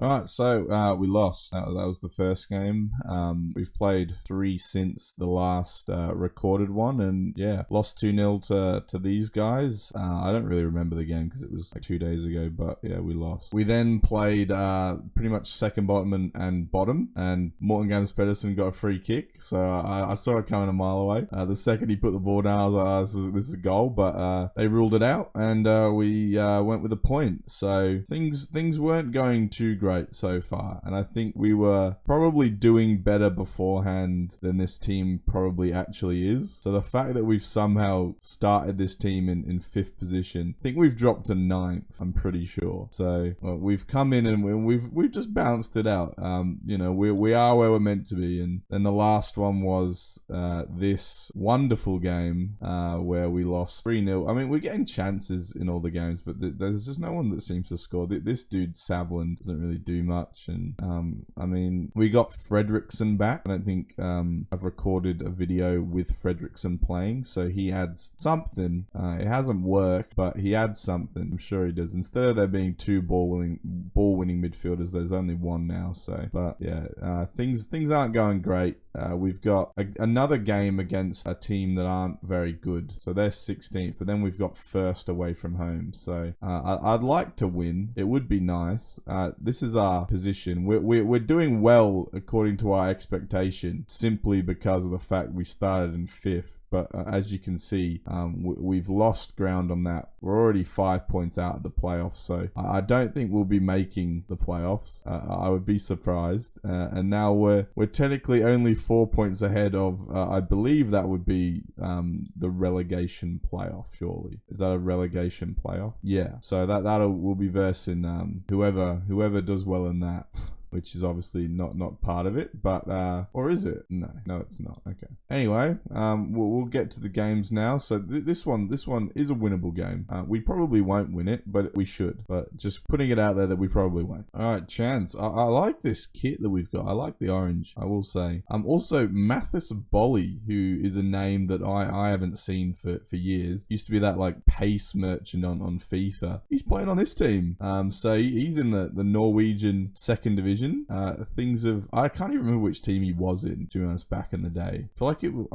All right, so we lost. That was the first game. We've played 3 since the last recorded one, and yeah, lost 2-0 to these guys. I don't really remember the game because it was like 2 days ago, but yeah, we lost. We then played pretty much second bottom and bottom, and Morten Gamst Pedersen got a free kick, so I saw it coming a mile away. The second he put the ball down, I was like, oh, this is a goal, but they ruled it out, and we went with a point. So things weren't going too great so far, and I think we were probably doing better beforehand than this team probably actually is. So the fact that we've somehow started this team in 5th position, I think we've dropped to 9th, I'm pretty sure. So we've come in and we've just bounced it out. You know, we are where we're meant to be, and then the last one was this wonderful game where we lost 3-0. I mean, we're getting chances in all the games, but there's just no one that seems to score. This dude Savlin doesn't really do much, and I mean, we got Fredrickson back. I don't think I've recorded a video with Fredrickson playing, so he adds something. It hasn't worked, but he adds something. I'm sure he does. Instead of there being 2 ball-winning midfielders, there's only 1 now. So, but yeah, things aren't going great. We've got another game against a team that aren't very good, so they're 16th, but then we've got 1st away from home. So I'd like to win. It would be nice. This is our position. We're doing well according to our expectation, simply because of the fact we started in 5th. But as you can see, we've lost ground on that. We're already 5 points out of the playoffs, so I don't think we'll be making the playoffs. I would be surprised. And now we're technically only 4 points ahead of, I believe that would be the relegation playoff, surely. Is that a relegation playoff? Yeah. So we'll be versing whoever does well in that. Which is obviously not part of it, but or is it? No, it's not. Okay. Anyway, we'll get to the games now. So this one is a winnable game. We probably won't win it, but we should. But just putting it out there that we probably won't. All right, Chance. I like this kit that we've got. I like the orange, I will say. Also Mathis Bolly, who is a name that I haven't seen for years. Used to be that like pace merchant on FIFA. He's playing on this team. So he's in the Norwegian 2nd division. I can't even remember which team he was in, to be honest, back in the day. I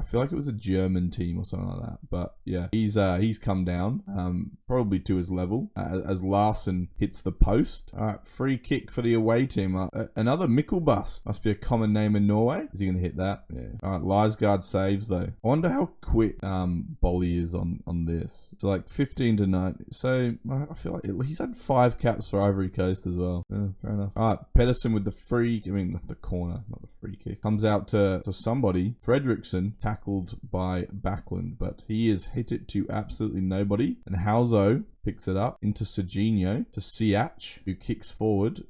feel like it was a German team or something like that. But yeah, he's come down, probably to his level, as Larsen hits the post. All right, free kick for the away team. Another Mikkelbust. Must be a common name in Norway. Is he going to hit that? Yeah. All right, Lysgaard saves though. I wonder how quick Bolly is on this. So like 15 to 9. So I feel like he's had 5 caps for Ivory Coast as well. Yeah, fair enough. All right, Pedersen with the corner, not the free kick. Comes out to somebody. Fredrickson tackled by Backlund, but he has hit it to absolutely nobody. And Hauzo picks it up into Serginho to Siach, who kicks forward,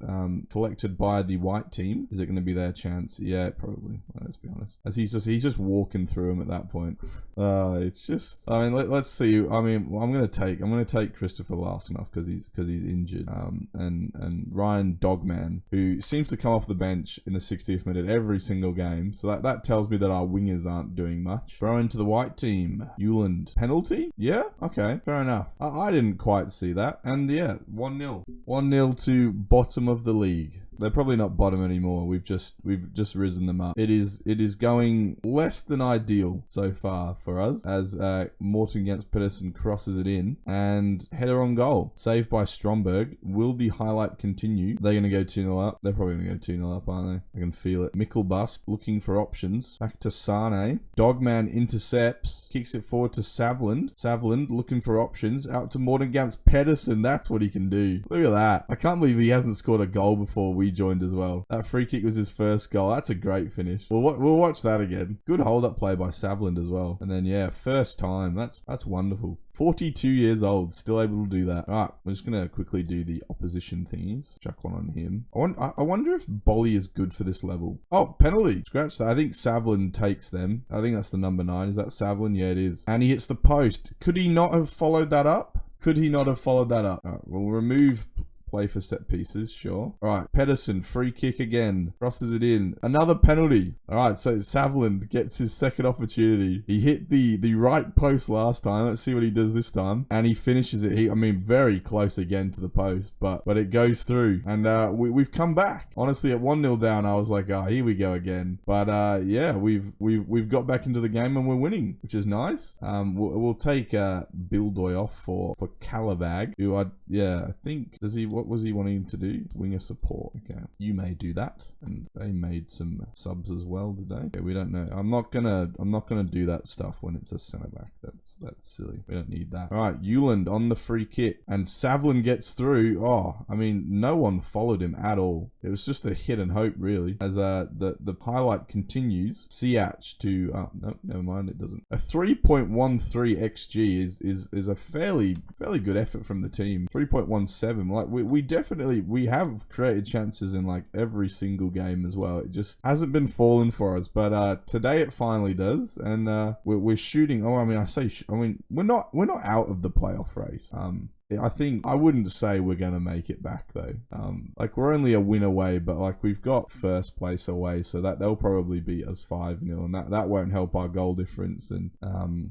collected by the white team. Is it going to be their chance? Yeah, probably. Let's be honest. As he's just walking through him at that point. It's just. I mean, let's see. I mean, I'm going to take Christopher Larsen off because he's injured. And Ryan Dogman, who seems to come off the bench in the 60th minute every single game. So that tells me that our wingers aren't doing much. Throw into the white team. Euland. Penalty? Yeah? Okay. Fair enough. I didn't quite see that. And yeah, 1-0. 1-0 to bottom of the league. They're probably not bottom anymore. We've just risen them up. It is going less than ideal so far for us, as Morten Gamst Pedersen crosses it in and header on goal. Saved by Stromberg. Will the highlight continue? They're going to go 2-0 up. They're probably going to go 2-0 up, aren't they? I can feel it. Mikkelbust looking for options. Back to Sane. Dogman intercepts. Kicks it forward to Savlund. Savlund looking for options. Out to Morten Gamst Pedersen. That's what he can do. Look at that. I can't believe he hasn't scored a goal before we joined as well. That free kick was his first goal. That's a great finish. We'll watch that again. Good hold-up play by Savlund as well. And then, yeah, first time. That's wonderful. 42 years old, still able to do that. All right, we're just going to quickly do the opposition thingies. Chuck one on him. I wonder if Bolly is good for this level. Oh, penalty. Scratch that. I think Savlund takes them. I think that's the number 9. Is that Savlund? Yeah, it is. And he hits the post. Could he not have followed that up? All right, we'll remove play for set pieces, sure. All right, Pedersen, free kick again. Crosses it in. Another penalty. All right, so Savland gets his second opportunity. He hit the right post last time. Let's see what he does this time. And he finishes it. I mean, very close again to the post, but it goes through. And we've come back. Honestly, at 1-0 down, I was like, oh, here we go again. But yeah, we've got back into the game and we're winning, which is nice. We'll take Bildoy off for Calavag, who I think, what was he wanting to do? Winger support. Okay, you may do that. And they made some subs as well, did they? Okay, we don't know. I'm not gonna do that stuff when it's a centre back. That's silly. We don't need that. All right, Euland on the free kick, and Savlin gets through. Oh, I mean, no one followed him at all. It was just a hit and hope, really. As the highlight continues, Siach to no, never mind, it doesn't. A 3.13 xG is a fairly good effort from the team. 3.17. Like we have created chances in like every single game as well. It just hasn't been falling for us, but today it finally does, and we're shooting. Oh, I mean, we're not out of the playoff race. I think I wouldn't say we're going to make it back though. Like we're only a win away, but like we've got first place away, so that they'll probably beat us 5-0, and that won't help our goal difference. And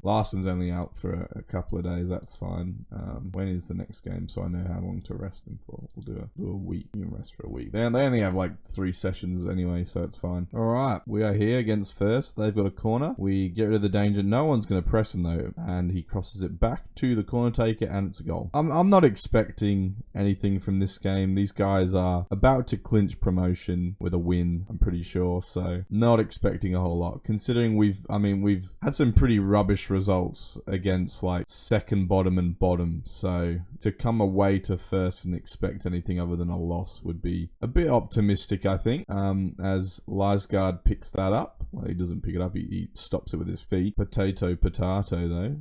Larsson's only out for a couple of days. That's fine. When is the next game? So I know how long to rest him for. We'll do a week. You can rest for a week. They only have like 3 sessions anyway, so it's fine. All right, we are here against First. They've got a corner. We get rid of the danger. No one's going to press him though, and he crosses it back to the corner taker, and it's a goal. I'm not expecting anything from this game. These guys are about to clinch promotion with a win, I'm pretty sure. So not expecting a whole lot, considering we've had some pretty rubbish results against like second bottom and bottom. So to come away to First and expect anything other than a loss would be a bit optimistic, I think. As Lysgaard picks that up. Well, he doesn't pick it up. He stops it with his feet. Potato though.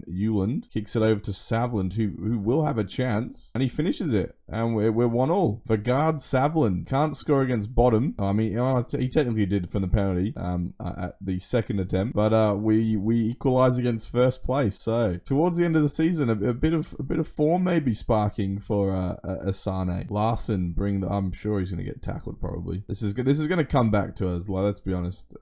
Euland kicks it over to Savland, who will have a chance, and he finishes it, and we're 1-1. Vagard Savlin can't score against bottom. I mean, he technically did from the penalty at the second attempt, but we equalise against first place. So towards the end of the season, a bit of form may be sparking for Asane. Larsson I'm sure he's going to get tackled probably. This is going to come back to us. Let's be honest.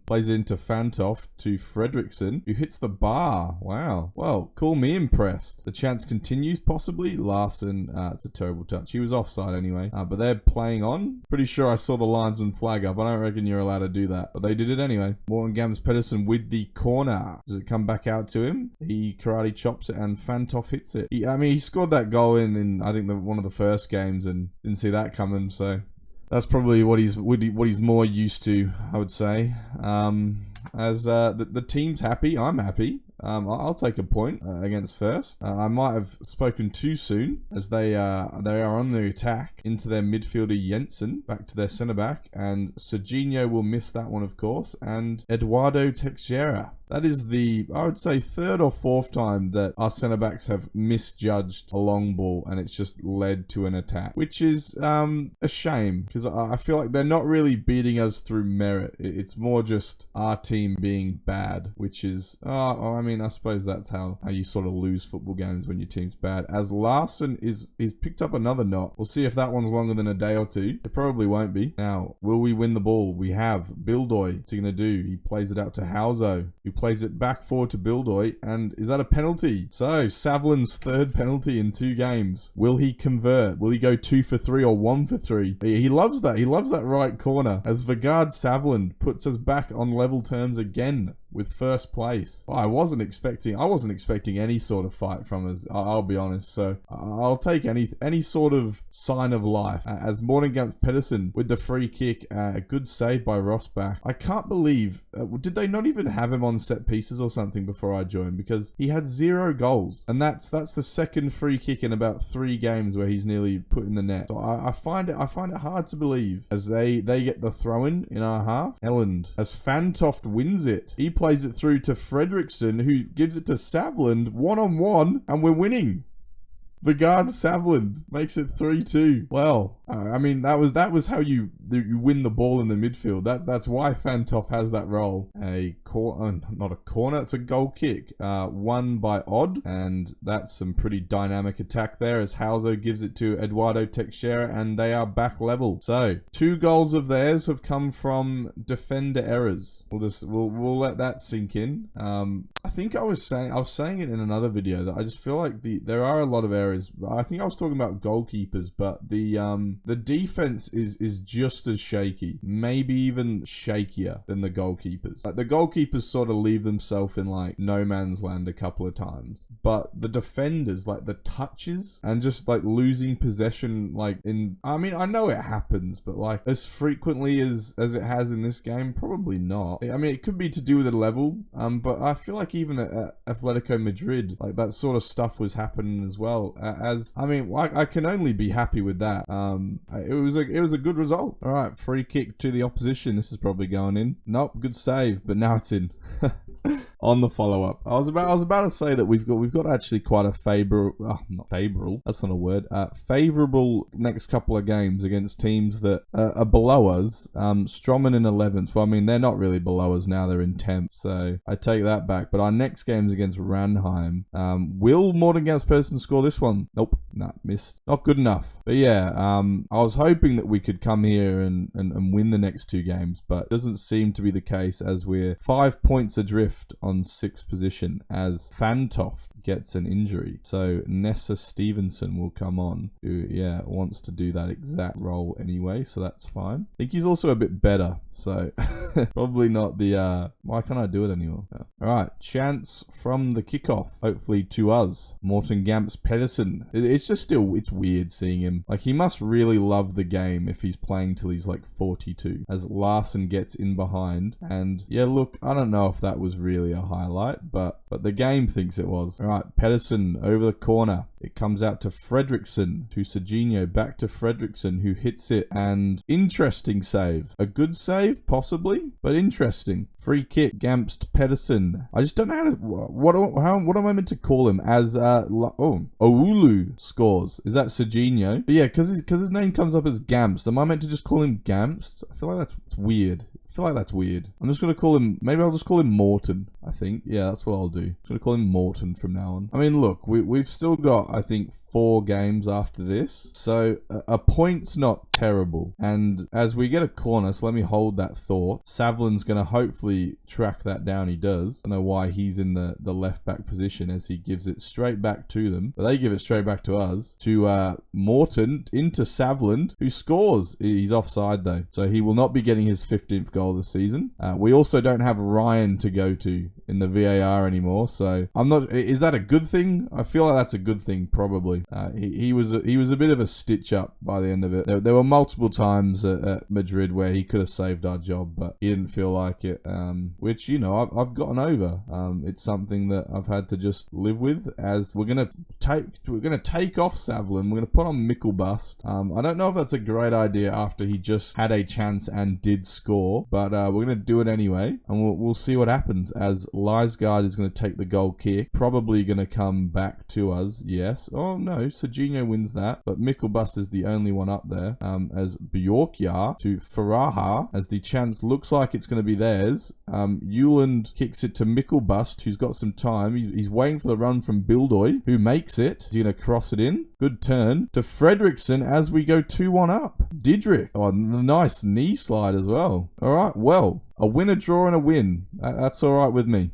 Plays it into Fantoff to Fredrickson, who hits the bar. Wow. Well, call me impressed. The chance continues. Possibly Larsson, it's a terrible touch. He was offside anyway, but they're playing on. Pretty sure I saw the linesman flag up. I don't reckon you're allowed to do that, but they did it anyway. Morten Gams Pedersen with the corner. Does it come back out to him? He karate chops it, and Fantoff hits it. He scored that goal in I think one of the first games, and didn't see that coming. So that's probably what he's more used to, I would say. As the team's happy, I'm happy. I'll take a point against First. I might have spoken too soon, as they are on the attack into their midfielder Jensen, back to their centre back, and Serginho will miss that one, of course, and Eduardo Teixeira. That is I would say, 3rd or 4th time that our centre-backs have misjudged a long ball and it's just led to an attack, which is a shame, because I feel like they're not really beating us through merit. It's more just our team being bad, which is, I suppose that's how you sort of lose football games, when your team's bad. As Larsson he's picked up another knot. We'll see if that one's longer than a day or two. It probably won't be. Now, will we win the ball? We have. Bildoy, what's he going to do? He plays it out to Hauso, who plays it back forward to Bildoy, and is that a penalty? So, Savlin's 3rd penalty in 2 games. Will he convert? Will he go 2 for 3 or 1 for 3? He loves that. He loves that right corner, as Vagard Savlin puts us back on level terms again with first place. I wasn't expecting any sort of fight from us, I'll be honest. So I'll take any sort of sign of life. As Morten Gams Pedersen with the free kick, a good save by Rosbach. I can't believe, did they not even have him on set pieces or something before I joined? Because he had 0 goals, and that's the 2nd free kick in about 3 games where he's nearly put in the net. So I find it hard to believe, as they get the throw-in in our half. Elland, as Fantoft wins it, he plays it through to Fredrickson, who gives it to Savland, 1-on-1, and we're winning. Vagard Savland makes it 3-2. Well, I mean, that was how you win the ball in the midfield. That's why Fantov has that role. Not a corner, it's a goal kick. Won by Odd, and that's some pretty dynamic attack there as Hauser gives it to Eduardo Teixeira, and they are back level. So 2 goals of theirs have come from defender errors. We'll let that sink in. I think I was saying it in another video that I just feel like there are a lot of errors. I think I was talking about goalkeepers, but the defense is just as shaky, maybe even shakier than the goalkeepers. Like, the goalkeepers sort of leave themselves in like no man's land a couple of times, but the defenders, like the touches and just like losing possession, I mean, I know it happens, but like as frequently as it has in this game, probably not. I mean, it could be to do with the level, but I feel like even at Atletico Madrid, like that sort of stuff was happening as well. I can only be happy with that. It was a good result. All right, free kick to the opposition. This is probably going in. Nope, good save, but now it's in. On the follow-up, I was about to say that we've got actually quite a favorable next couple of games against teams that are below us. Strommen in 11th. Well, I mean, they're not really below us now; they're in 10th. So I take that back. But our next game is against Ranheim. Will Morten Gamst Pedersen score this one? Nope, missed. Not good enough. But yeah, I was hoping that we could come here and win the next 2 games, but it doesn't seem to be the case as we're 5 points adrift on 6th position as Fantov gets an injury. So Nessa Stevenson will come on, who, wants to do that exact role anyway, so that's fine. I think he's also a bit better, so probably not the, why can't I do it anymore? No. Alright, chance from the kickoff, hopefully to us. Morten Gamst Pedersen. It's just still, it's weird seeing him. Like, he must really love the game if he's playing till he's like 42, as Larson gets in behind. And yeah, look, I don't know if that was really a highlight, but the game thinks it was. All right, Pedersen over the corner. It comes out to Fredriksson, to Serginho, back to Fredriksson, who hits it, and interesting save. A good save, possibly, but interesting. Free kick, Gamst Pedersen. I just don't know how to, what am I meant to call him? As, Oulu scores. Is that Serginho? But yeah, because his name comes up as Gamst. Am I meant to just call him Gamst? I feel like that's weird. I'm just going to call him, maybe I'll just call him Morten, I think. Yeah, that's what I'll do. I'm going to call him Morten from now on. I mean, look, we've still got, I think, 4 games after this. So a point's not terrible. And as we get a corner, so let me hold that thought. Savlin's going to hopefully track that down. He does. I don't know why he's in the left back position as he gives it straight back to them. But they give it straight back to us. To Morten into Savlin, who scores. He's offside though. So he will not be getting his 15th goal this season. We also don't have Ryan to go to in the VAR anymore. So I'm not, is that a good thing? I feel like that's a good thing probably. He was a bit of a stitch up by the end of it. There were multiple times at Madrid where he could have saved our job, but he didn't feel like it. Which, you know, I've gotten over. It's something that I've had to just live with. As we're gonna take off Savlin. We're gonna put on Mikkelbust. I don't know if that's a great idea after he just had a chance and did score, but we're gonna do it anyway, and we'll see what happens. As Lysgaard is gonna take the goal kick, probably gonna come back to us. Yes. Oh no. Serginho wins that, but Mikkelbust is the only one up there. As Bjorkjaer to Faraha, as the chance looks like it's going to be theirs. Euland kicks it to Mikkelbust, who's got some time. He's waiting for the run from Bildoy, who makes it. He's going to cross it in. Good turn to Fredriksson as we go 2-1 up. Didrik. Oh, nice knee slide as well. All right, well, a win, a draw, and a win. That's all right with me.